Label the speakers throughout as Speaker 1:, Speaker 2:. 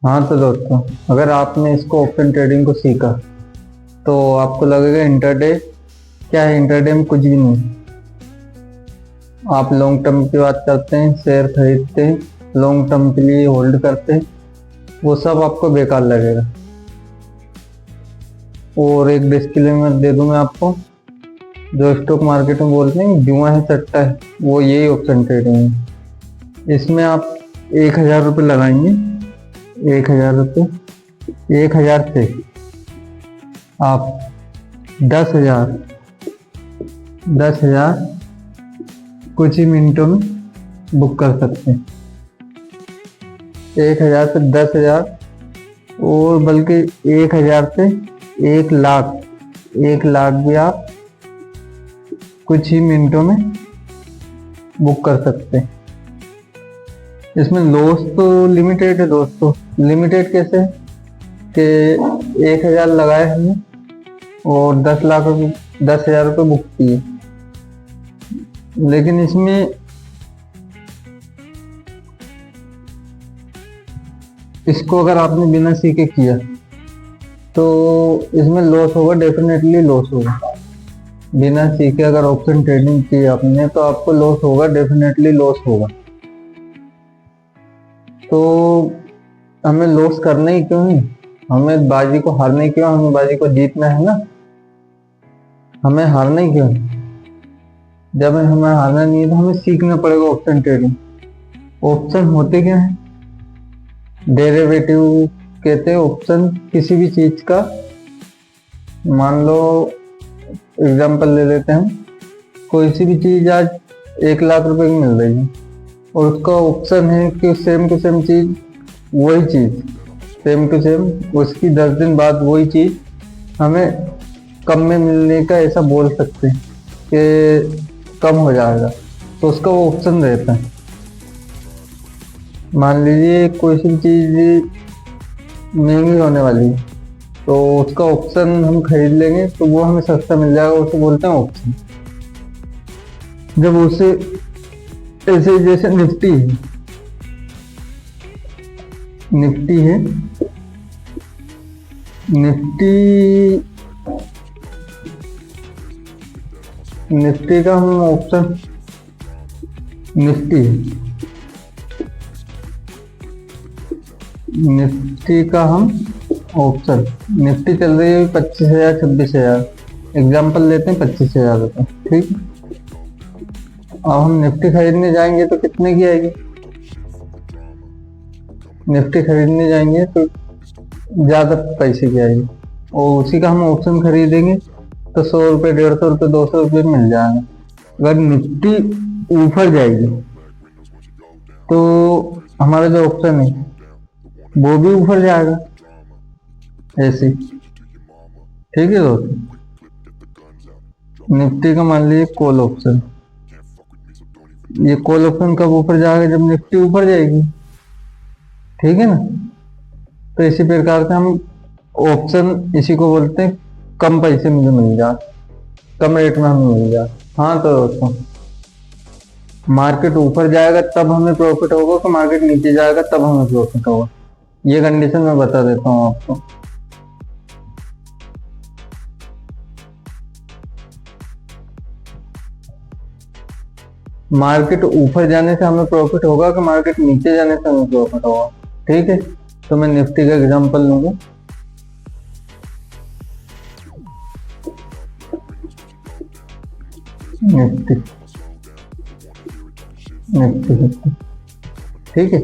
Speaker 1: हाँ तो दोस्तों, अगर आपने इसको ऑप्शन ट्रेडिंग को सीखा तो आपको लगेगा इंटरडे क्या है। इंटरडे में कुछ भी नहीं। आप लॉन्ग टर्म की बात करते हैं, शेयर खरीदते हैं, लॉन्ग टर्म के लिए होल्ड करते हैं, वो सब आपको बेकार लगेगा। और एक डिस्क्लेमर दे दूं मैं आपको, जो स्टॉक मार्केट में बोलते हैं जुआ है सट्टा है, वो यही ऑप्शन ट्रेडिंग है। इसमें आप 1,000 रुपये लगाएंगे, 1,000 रुपये, 1,000 से आप 10,000 कुछ ही मिनटों में बुक कर सकते हैं। 1,000 से 10,000, और बल्कि 1,000 से 1,00,000, 1,00,000 भी आप कुछ ही मिनटों में बुक कर सकते हैं। इसमें लॉस तो लिमिटेड है दोस्तों। लिमिटेड कैसे है कि 1,000 लगाए हमने और 10,000 रुपये बुक किए, लेकिन इसमें इसको अगर आपने बिना सीखे किया तो इसमें लॉस होगा, डेफिनेटली लॉस होगा। बिना सीखे अगर ऑप्शन ट्रेडिंग की आपने तो आपको लॉस होगा, डेफिनेटली लॉस होगा। तो हमें लॉस करना ही क्यों है, हमें बाजी को हारना ही क्यों, हमें बाजी को जीतना है ना। हमें हारना ही क्यों, जब हमें हारना नहीं है तो हमें सीखना पड़ेगा ऑप्शन ट्रेडिंग। ऑप्शन होते क्या है, डेरिवेटिव कहते हैं ऑप्शन किसी भी चीज का। मान लो एग्जांपल ले लेते हैं, कोई सी भी चीज आज 1,00,000 रुपए की मिल रही है और उसका ऑप्शन है कि सेम टू सेम चीज, वही चीज सेम टू सेम उसकी 10 दिन बाद वही चीज हमें कम में मिलने का ऐसा बोल सकते हैं कि कम हो जाएगा, तो उसका वो ऑप्शन रहता है। मान लीजिए कोई सी चीज महंगी होने वाली है तो उसका ऑप्शन हम खरीद लेंगे तो वो हमें सस्ता मिल जाएगा, उसे बोलते हैं ऑप्शन। जब उसे ऐसे जैसे निफ्टी है, निफ्टी का हम ऑप्शन, निफ्टी का हम ऑप्शन, निफ्टी चल रही है 25,000 26,000, एग्जाम्पल लेते हैं 25,000 रुपये, ठीक है। अब हम निफ्टी खरीदने जाएंगे तो कितने की आएगी, निफ्टी खरीदने जाएंगे तो ज़्यादा पैसे की आएगी, और उसी का हम ऑप्शन खरीदेंगे तो 100 रुपये, 150 रुपये, 200 रुपये मिल जाएगा। अगर निफ्टी ऊपर जाएगी तो हमारा जो ऑप्शन है वो भी ऊपर जाएगा, ऐसे, ठीक है दोस्तों। निफ्टी का मान लीजिए कॉल ऑप्शन, ये कॉल ऑप्शन कब ऊपर जाएगा, जब निफ्टी ऊपर जाएगी, ठीक है ना। तो इसी प्रकार से हम ऑप्शन, इसी को बोलते हैं कम पैसे मुझे मिल जाए, कम रेट में हमें मिल जाए। हाँ तो दोस्तों, मार्केट ऊपर जाएगा तब हमें प्रॉफिट होगा कि मार्केट नीचे जाएगा तब हमें प्रॉफिट होगा, ये कंडीशन मैं बता देता हूँ आपको। मार्केट ऊपर जाने से हमें प्रॉफिट होगा कि मार्केट नीचे जाने से हमें प्रॉफिट होगा, ठीक है। तो मैं निफ्टी का एग्जांपल लूंगा। निफ्टी, ठीक है।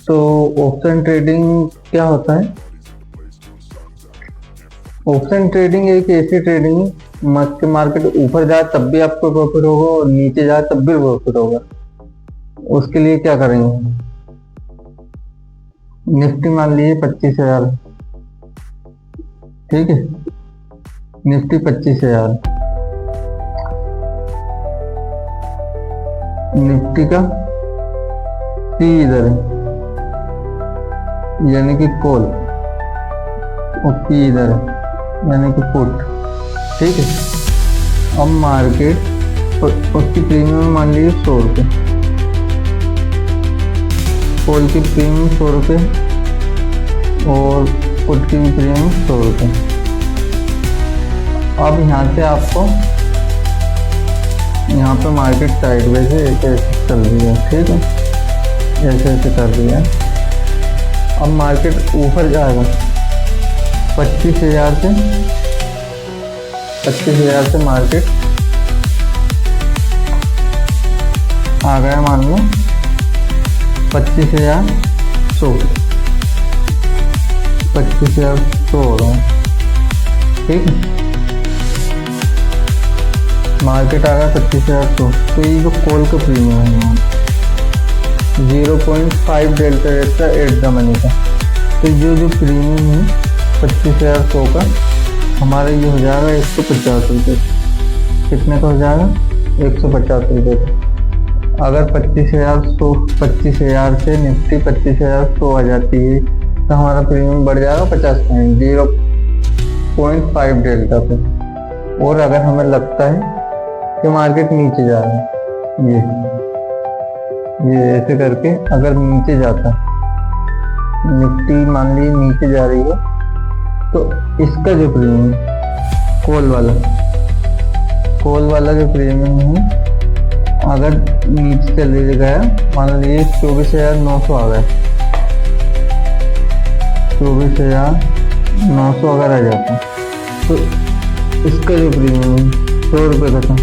Speaker 1: तो ऑप्शन ट्रेडिंग क्या होता है, ऑप्शन ट्रेडिंग एक ऐसी ट्रेडिंग है मार्केट ऊपर जाए तब भी आपको प्रॉफिट होगा और नीचे जाए तब भी प्रॉफिट होगा। उसके लिए क्या करेंगे, निफ्टी मान लीजिए 25,000, ठीक है, निफ्टी 25,000, निफ्टी का पी इधर है यानी कि कॉल, और पी इधर है यानी कि पुट, ठीक है। अब मार्केट उसकी प्रीमियम मान लीजिए 100 रुपये, कॉल की प्रीमियम 100 रुपये, और पुट की भी प्रीमियम 100 रुपये। अब यहाँ से आपको यहाँ पे मार्केट साइडवेज से ऐसे चल रही है, ठीक है, ऐसे ऐसे कर रही है। अब मार्केट ऊपर जाएगा 25,000 से, 25,000 से मार्केट आ गया, मान लो 25,100, 25,100 हो रहा है, ठीक है। मार्केट आ गया 25,100। तो ये जो कॉल का प्रीमियम है 0.5 डेल्टा रेट का एट द मनी का, तो जो प्रीमियम है 25,100 का हमारा ये हो जाएगा 150 रुपये। कितने का हो जाएगा? 150 रुपये का। अगर 25,000 से निफ्टी 25,100 आ जाती है तो हमारा प्रीमियम बढ़ जाएगा 50 पॉइंट, 0.5 डेल्टा पे। और अगर हमें लगता है कि मार्केट नीचे जा रहा है, ये ऐसे करके अगर नीचे जाता है, निफ्टी मान लीजिए नीचे जा रही है, तो इसका जो प्रीमियम कॉल वाला जो प्रीमियम है अगर नीचे चले गया, मान लीजिए 24,900 आ गया, 24,900 अगर आ जाता तो इसका जो प्रीमियम है 100 रुपये का था,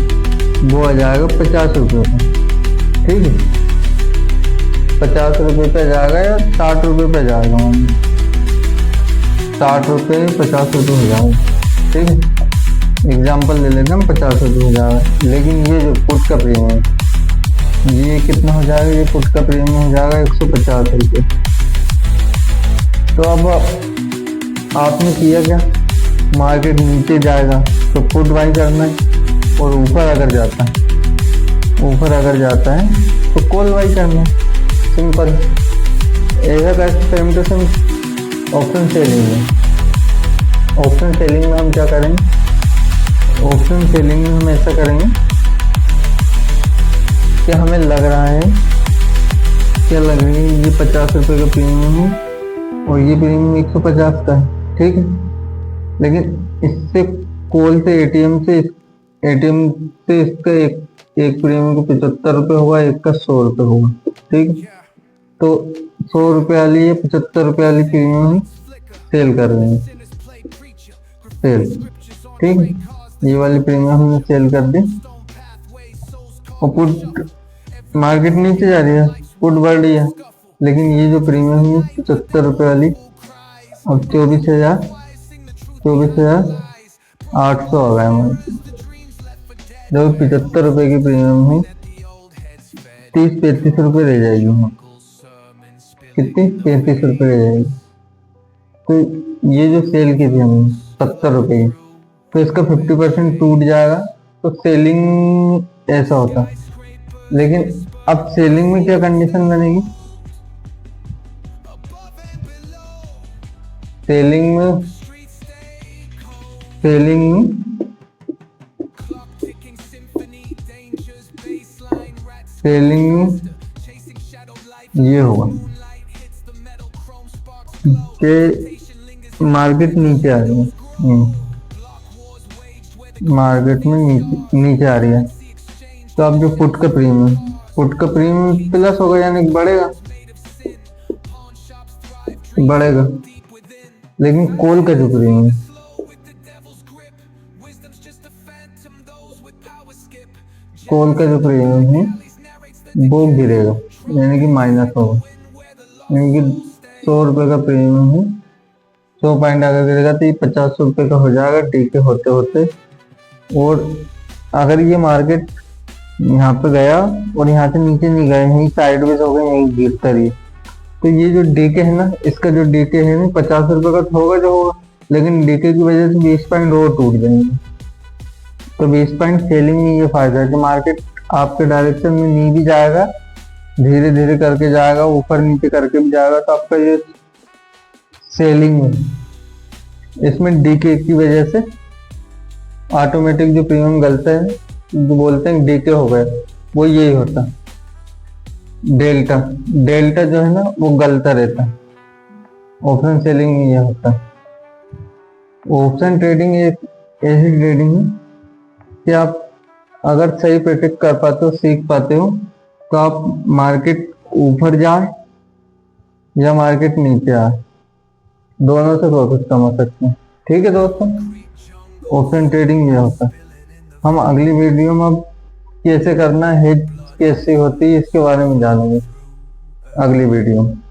Speaker 1: वो आ जाएगा 50 रुपये का, ठीक है। 50 रुपये पे जाएगा या 60 रुपये पे जाएगा, 60 रुपये 50 रुपये हो जाएगा, ठीक है। एग्जाम्पल ले लेते हैं, 50 रुपये हो जाएगा। लेकिन ये जो पुट का प्रीमियम ये कितना हो जाएगा? ये पुट का प्रीमियम हो जाएगा 150 रुपये। तो अब आपने किया क्या? मार्केट नीचे जाएगा तो पुट बाई करना है, और ऊपर अगर जाता है तो कॉल बाई करना है, सिंपल। ऐसा का same to same option selling में। ऑप्शन सेलिंग में हम क्या करेंगे? ऑप्शन सेलिंग में हम ऐसा करेंगे कि हमें लग रहा है, ये 50 रुपये का प्रीमियम है और ये प्रीमियम 150 का है, ठीक है। लेकिन इससे कॉल से एटीएम से इसका एक प्रीमियम को 75 रुपये होगा, एक का 100 रुपये होगा, ठीक है। तो 100 रुपये वाली या 75 रुपये वाली प्रीमियम सेल कर रहे हैं, सेल, ठीक है। ये वाली प्रीमियम हमने सेल कर दी और पुट मार्केट नीचे जा रही है, पुट बढ़ रही है। लेकिन ये जो प्रीमियम है 75 रुपये वाली अब 24,800 आ गया हमारे। जब 75 रुपये की प्रीमियम है 30-35 रुपये रह जाएगी, कितनी? 35 रुपये रह जाएगी। तो ये जो सेल की थी हमने 70 रुपये की, तो इसका 50% टूट जाएगा, तो सेलिंग ऐसा होता। लेकिन अब सेलिंग में क्या कंडीशन बनेगी? सेलिंग में ये होगा कि मार्केट नीचे आ रही है, मार्केट में नीचे आ रही है, तो अब जो पुट का प्रीमियम प्लस होगा, यानी बढ़ेगा। लेकिन कॉल का जो प्रीमियम है वो गिरेगा, यानी कि माइनस होगा। यानी कि 100 रुपये का प्रीमियम है, 100 पॉइंट अगर गिरेगा तो ये 50 रुपये का हो जाएगा डीके होते होते। और अगर ये मार्केट यहाँ पे गया और यहाँ से नीचे नहीं गया, यहीं साइडवेज हो गया, यहीं गिरता रही, तो ये जो डीके है ना, इसका जो डीके है ना 50 रुपये का तो होगा जो होगा, लेकिन डीके की वजह से 20 पॉइंट और टूट जाएंगे। तो 20 पॉइंट सेलिंग में ये फायदा है कि मार्केट आपके डायरेक्शन में नहीं भी जाएगा, धीरे धीरे करके जाएगा, ऊपर नीचे करके भी जाएगा, तो आपका ये सेलिंग में, इसमें डीके की वजह से ऑटोमेटिक जो प्रीमियम गलता है, जो बोलते हैं डीके हो गया, वो यही होता। डेल्टा जो है ना वो गलता रहता, ऑप्शन सेलिंग में ये होता है। ऑप्शन ट्रेडिंग एक ऐसी ट्रेडिंग है कि आप अगर सही प्रेडिक्ट कर पाते हो, सीख पाते हो, तो आप मार्केट ऊपर जाए या मार्केट नीचे आए, दोनों से प्रॉफिट कमा सकते हैं। ठीक है दोस्तों, ऑप्शन ट्रेडिंग ये होता है। हम अगली वीडियो में अब कैसे करना है, हेज कैसे होती है, इसके बारे में जानेंगे अगली वीडियो में।